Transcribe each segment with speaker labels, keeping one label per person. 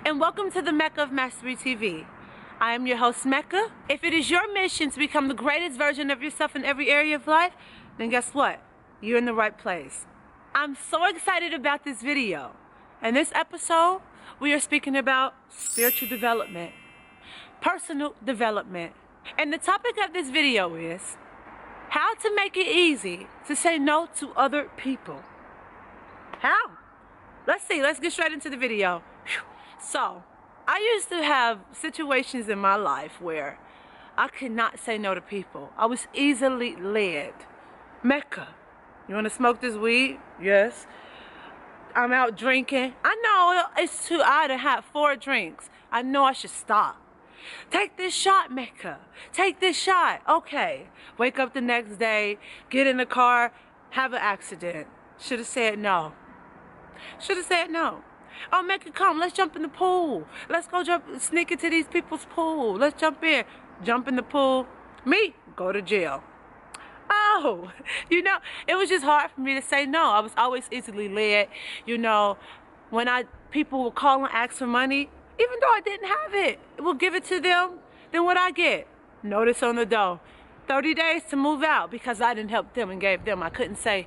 Speaker 1: and welcome to the Mecca of Mastery TV. I am your host, Mecca. If it is your mission to become the greatest version of yourself in every area of life, then guess what? You're in the right place. I'm so excited about this video. In this episode, we are speaking about spiritual development, personal development. And the topic of this video is how to make it easy to say no to other people. How? Let's get straight into the video. So, I used to have situations in my life where I could not say no to people. I was easily led. Mecca, you want to smoke this weed? Yes. I'm out drinking. I know it's too high to have 4 drinks. I know I should stop. Take this shot, Mecca. Take this shot. Okay. Wake up the next day, get in the car, have an accident. Should have said no. Should have said no. Oh, Mecca, come. Let's jump in the pool. Let's go sneak into these people's pool. Let's jump in. Jump in the pool. Me, go to jail. Oh, it was just hard for me to say no. I was always easily led. When people would call and ask for money, even though I didn't have it, we'll give it to them. Then what I get? Notice on the door. 30 days to move out because I didn't help them and gave them. I couldn't say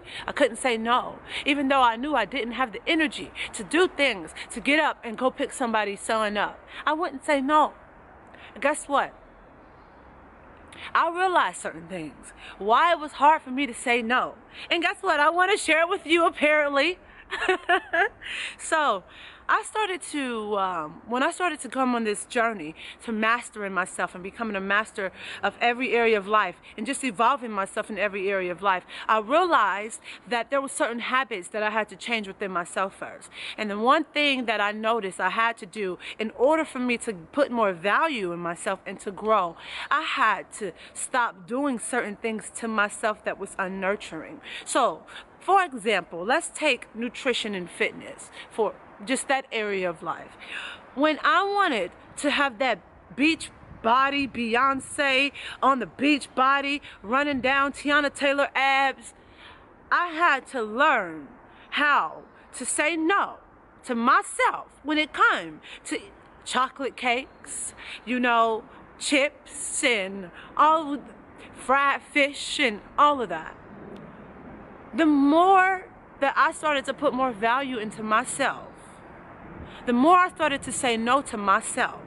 Speaker 1: no. Even though I knew I didn't have the energy to do things, to get up and go pick somebody's son up. I wouldn't say no. And guess what? I realized certain things. Why it was hard for me to say no. And guess what? I want to share it with you apparently. So, when I started to come on this journey to mastering myself and becoming a master of every area of life and just evolving myself in every area of life, I realized that there were certain habits that I had to change within myself first. And the one thing that I noticed I had to do in order for me to put more value in myself and to grow, I had to stop doing certain things to myself that was unnurturing. So, for example, let's take nutrition and fitness for just that area of life. When I wanted to have that beach body, Beyonce on the beach body, running down Tiana Taylor abs, I had to learn how to say no to myself when it came to chocolate cakes, chips and all fried fish and all of that. The more that I started to put more value into myself, the more I started to say no to myself,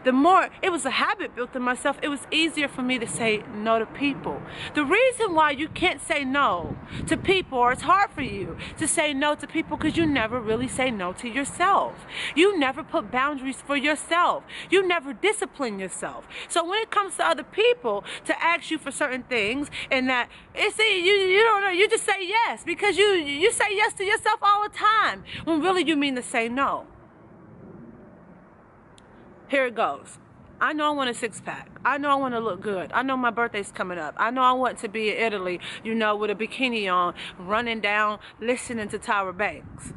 Speaker 1: the more it was a habit built in myself. It was easier for me to say no to people. The reason why you can't say no to people, or it's hard for you to say no to people, because you never really say no to yourself. You never put boundaries for yourself. You never discipline yourself. So when it comes to other people to ask you for certain things, and that you don't know, you just say yes because you say yes to yourself all the time when really you mean to say no. Here it goes. I know I want a 6-pack. I know I want to look good. I know my birthday's coming up. I know I want to be in Italy, with a bikini on, running down, listening to Tyra Banks.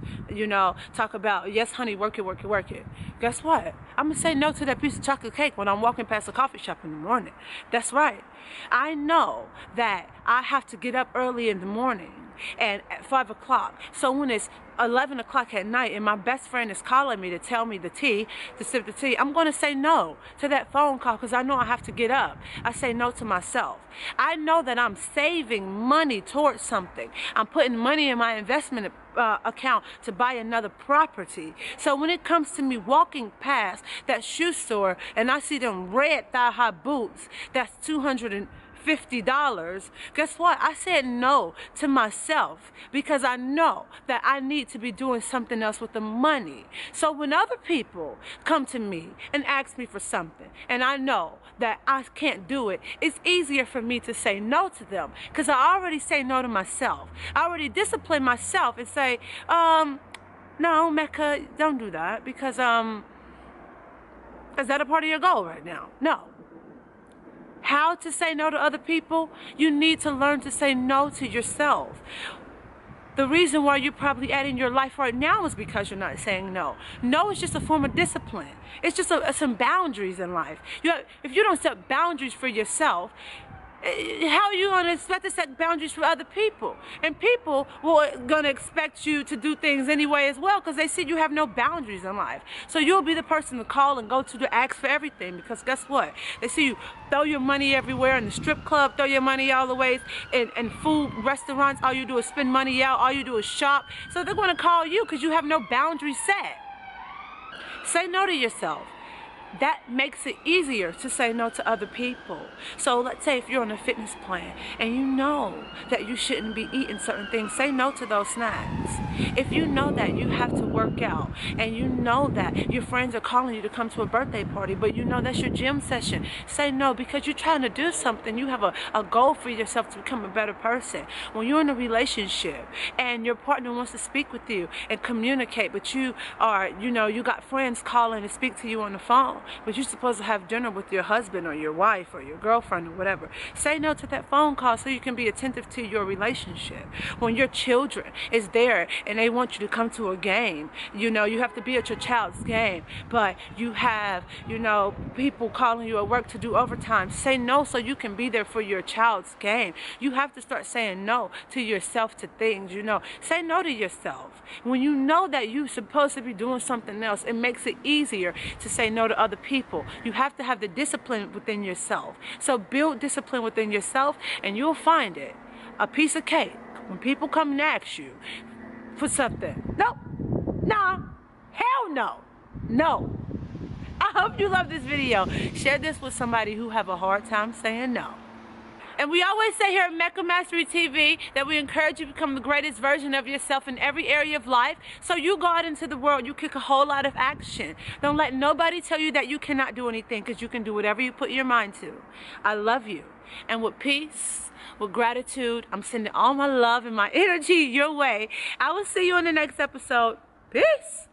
Speaker 1: Talk about, yes, honey, work it, work it, work it. Guess what? I'm going to say no to that piece of chocolate cake when I'm walking past a coffee shop in the morning. That's right. I know that I have to get up early in the morning and at 5 o'clock. So when it's 11 o'clock at night and my best friend is calling me to tell me to sip the tea, I'm going to say no to that phone call because I know I have to get up. I say no to myself. I know that I'm saving money towards something. I'm putting money in my investment account to buy another property. So when it comes to me walking past that shoe store and I see them red thigh-high boots, that's $250. Guess what? I said no to myself because I know that I need to be doing something else with the money. So when other people come to me and ask me for something and I know that I can't do it, it's easier for me to say no to them because I already say no to myself. I already discipline myself and say, no, Mecca, don't do that because, is that a part of your goal right now? No. How to say no to other people? You need to learn to say no to yourself. The reason why you're probably at in your life right now is because you're not saying no. No is just a form of discipline. It's just some boundaries in life. If you don't set boundaries for yourself, How are you going to expect to set boundaries for other people? And people will going to expect you to do things anyway as well, because they see you have no boundaries in life. So you'll be the person to call and go to ask for everything, because guess what? They see you throw your money everywhere in the strip club, throw your money all the ways in food restaurants. All you do is spend money out. All you do is shop. So they're going to call you because you have no boundaries set. Say no to yourself. That makes it easier to say no to other people. So let's say if you're on a fitness plan and you know that you shouldn't be eating certain things, say no to those snacks. If you know that you have to work out and you know that your friends are calling you to come to a birthday party, but you know that's your gym session, say no, because you're trying to do something. You have a goal for yourself to become a better person. When you're in a relationship and your partner wants to speak with you and communicate, but you are, you got friends calling to speak to you on the phone, but you're supposed to have dinner with your husband or your wife or your girlfriend or whatever. Say no to that phone call so you can be attentive to your relationship. When your children is there and they want you to come to a game, you have to be at your child's game, but you have, people calling you at work to do overtime. Say no so you can be there for your child's game. You have to start saying no to yourself, to things, Say no to yourself. When you know that you're supposed to be doing something else, it makes it easier to say no to other people. You have to have the discipline within yourself. So build discipline within yourself and you'll find it. A piece of cake. When people come and ask you for something, no, nah, hell no, no. I hope you love this video. Share this with somebody who have a hard time saying no. And we always say here at Mecca Mastery TV that we encourage you to become the greatest version of yourself in every area of life. So you go out into the world, you kick a whole lot of action. Don't let nobody tell you that you cannot do anything, because you can do whatever you put your mind to. I love you. And with peace, with gratitude, I'm sending all my love and my energy your way. I will see you in the next episode. Peace.